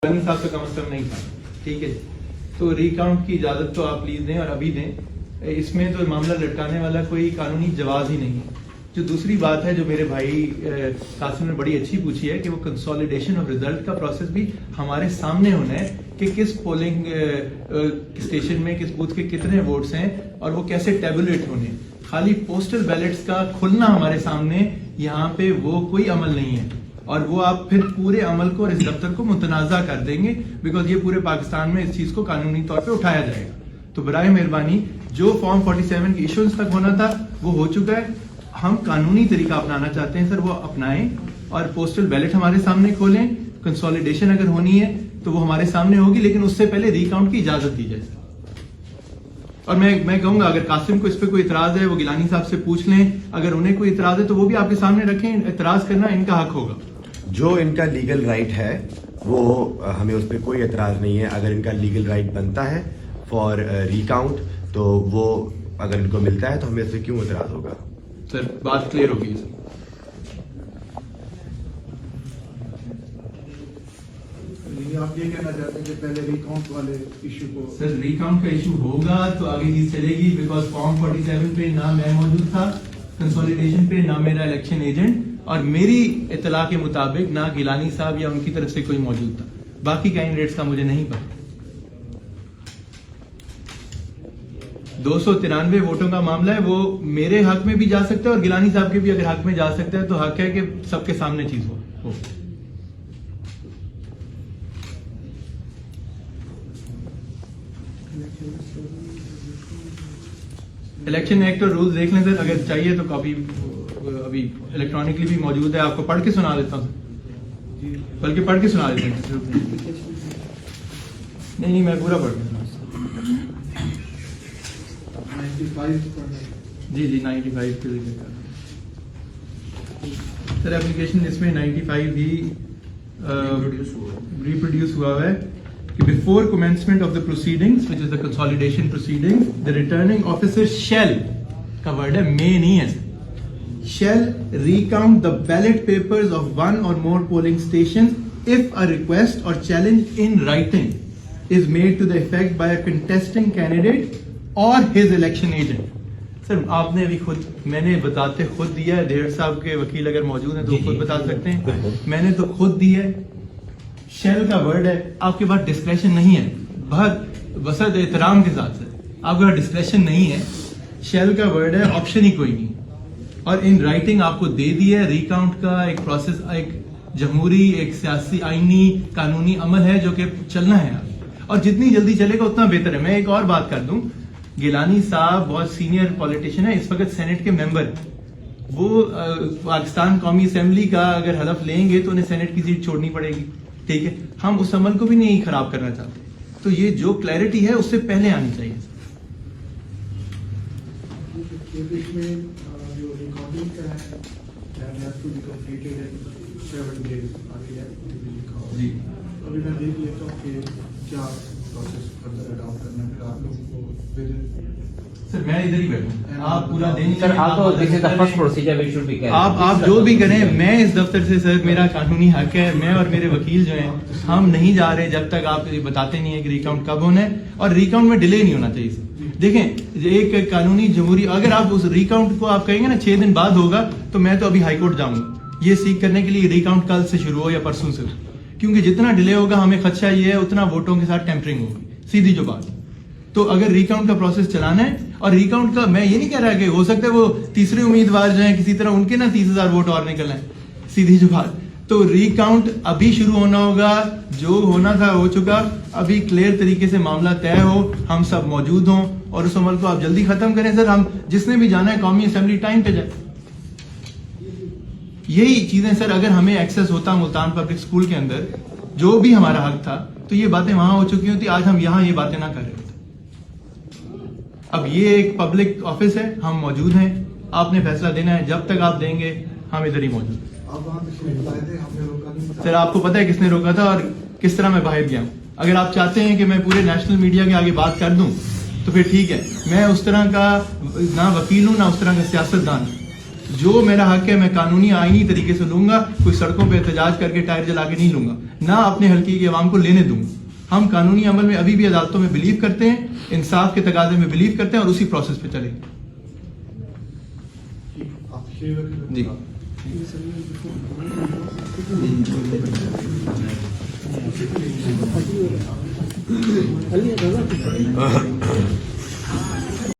साहब का कम से कम नहीं था, ठीक है। तो रिकाउंट की इजाजत तो आप प्लीज दें और अभी दें। इसमें तो मामला लटकाने वाला कोई कानूनी जवाब ही नहीं है। जो दूसरी बात है जो मेरे भाई कासिम ने बड़ी अच्छी पूछी है कि वो कंसोलिडेशन ऑफ रिजल्ट का प्रोसेस भी हमारे सामने होना है कि किस पोलिंग स्टेशन में किस बूथ के कितने वोट्स हैं और वो कैसे टेबुलेट होने। खाली पोस्टल बैलेट्स का खुलना हमारे सामने यहाँ पे वो कोई अमल नहीं है और वो आप फिर पूरे अमल को और इस दफ्तर को मुतनाज़ा कर देंगे बिकॉज ये पूरे पाकिस्तान में इस चीज को कानूनी तौर पे उठाया जाएगा। तो बराए मेहरबानी जो फॉर्म 47 की इशुएंस तक होना था वो हो चुका है। हम कानूनी तरीका अपनाना चाहते हैं सर, वो अपनाएं और पोस्टल बैलेट हमारे सामने खोलें। कंसोलिडेशन अगर होनी है तो वो हमारे सामने होगी, लेकिन उससे पहले रिकाउंट की इजाजत दी जाए। और मैं कहूंगा अगर कासिम को इस पे कोई इतराज है वो गिलानी साहब से पूछ लें। अगर उन्हें कोई इतराज है तो वो भी आपके सामने रखें। इतराज करना इनका हक होगा। जो इनका लीगल राइट है वो हमें उस पर कोई एतराज नहीं है। अगर इनका लीगल राइट बनता है फॉर रिकाउंट तो वो अगर इनको मिलता है तो हमें इससे क्यों एतराज होगा। सर बात क्लियर होगी सर। आप ये कहना चाहते हैं कि पहले रिकाउंट वाले इशू को। सर रिकाउंट का इशू होगा तो आगे चीज चलेगी बिकॉज फॉर्म 47 पे ना मैं मौजूद था, कंसोलिडेशन पे ना मेरा इलेक्शन एजेंट, और मेरी इतला के मुताबिक ना गिलानी साहब या उनकी तरफ से कोई मौजूद था। बाकी कैंडिडेट्स का मुझे नहीं पता। 293 वोटों का मामला है, वो मेरे हक में भी जा सकता है और गिलानी साहब के भी अगर हक में जा सकता है तो हक है कि सबके सामने चीज हो। इलेक्शन एक्ट और रूल्स देख लें सर, अगर चाहिए तो कॉपी अभी इलेक्ट्रॉनिकली भी मौजूद है, आपको पढ़ के सुना देता हूँ सर, बल्कि पढ़ के सुना देते हैं। नहीं मैं पूरा पढ़ के सुना। जी 95 के लिए सर एप्लीकेशन इसमें 95 भी रिप्रोड्यूस हुआ है कि before commencement of the proceedings which is the consolidation proceedings the returning officer shall का वर्ड है, मे नहीं है, shall recount the ballot papers of one or more polling stations if a request or challenge in writing is made to the effect by a contesting candidate or his election agent। Sir आपने अभी खुद मैंने बताते खुद दिया है, there साहब के वकील अगर मौजूद हैं तो खुद बता सकते हैं, मैंने तो खुद दी है। शेल का वर्ड है, आपके पास डिस्क्रेशन नहीं है, बहुत वसत एहतराम के साथ सर आपके पास डिस्क्रेशन नहीं है। शेल का वर्ड है, ऑप्शन ही कोई नहीं और इन राइटिंग आपको दे दिया है। रिकाउंट का एक प्रोसेस, एक जमहूरी एक सियासी आईनी कानूनी अमल है जो कि चलना है और जितनी जल्दी चलेगा उतना बेहतर है। मैं एक और बात कर दूं, गिलानी साहब बहुत सीनियर पॉलिटिशियन है, इस वक्त सेनेट के मेंबर, वो पाकिस्तान कौमी असेंबली का अगर हलफ लेंगे तो उन्हें सेनेट की सीट छोड़नी पड़ेगी, ठीक है। हम उस अमल को भी नहीं खराब करना चाहते, तो ये जो क्लैरिटी है उससे पहले आनी चाहिए। जी अभी मैं देख लेता हूँ कि क्या प्रोसेस फर्दर अडॉप्ट करना है, फिर आप लोगों को सर मैं इधर ही बैठूं, आप पूरा दिन सर आप तो this is the first procedure we should be carry. आप जो भी करें, मैं इस दफ्तर से सर मेरा कानूनी हक है, मैं और मेरे वकील जो हैं हम नहीं जा रहे जब तक आप बताते नहीं है कि रिकाउंट कब होना है और रिकाउंट में डिले नहीं होना चाहिए सर। देखें एक कानूनी जमहूरी, अगर आप उस रिकाउंट को आप कहेंगे ना 6 दिन बाद होगा तो मैं तो अभी हाईकोर्ट जाऊंगा ये सीख करने के लिए रिकाउंट कल से शुरू हो या परसों से, क्योंकि जितना डिले होगा हमें खदशा ये है उतना वोटों के साथ टेम्परिंग होगी, सीधी जो बात। तो अगर रिकाउंट का प्रोसेस चलाना है और रिकाउंट का मैं ये नहीं कह रहा कि हो सकता है वो तीसरे उम्मीदवार जो है किसी तरह उनके ना 30,000 वोट और निकलना है, सीधी जो बात। तो रिकाउंट अभी शुरू होना होगा, जो होना था हो चुका, अभी क्लियर तरीके से मामला तय हो, हम सब मौजूद हों और उस अमल को आप जल्दी खत्म करें सर। हम जिसने भी जाना है कौमी असेंबली टाइम पे जाए, यही चीजें सर। अगर हमें एक्सेस होता मुल्तान पब्लिक स्कूल के अंदर जो भी हमारा हक था तो ये बातें वहां हो चुकी होती, आज हम यहाँ ये बातें ना कर रहे होते। अब ये एक पब्लिक ऑफिस है, हम मौजूद हैं, आपने फैसला देना है, जब तक आप देंगे हम इधर ही मौजूद हैं। सर आपको पता है किसने रोका था और किस तरह मैं बाहर गया हूं। अगर आप चाहते हैं कि मैं पूरे नेशनल मीडिया के आगे बात कर दूं तो फिर ठीक है, मैं उस तरह का ना वकील हूं ना उस तरह का सियासतदान, जो मेरा हक है मैं कानूनी आईनी तरीके से लूंगा, कोई सड़कों पे एहतजाज करके टायर जला के नहीं लूंगा, ना अपने हल्के की आवाम को लेने दूंगा। हम कानूनी अमल में अभी भी अदालतों में बिलीव करते हैं, इंसाफ के तकाजे में बिलीव करते हैं और उसी प्रोसेस पे चलेंगे। जी जी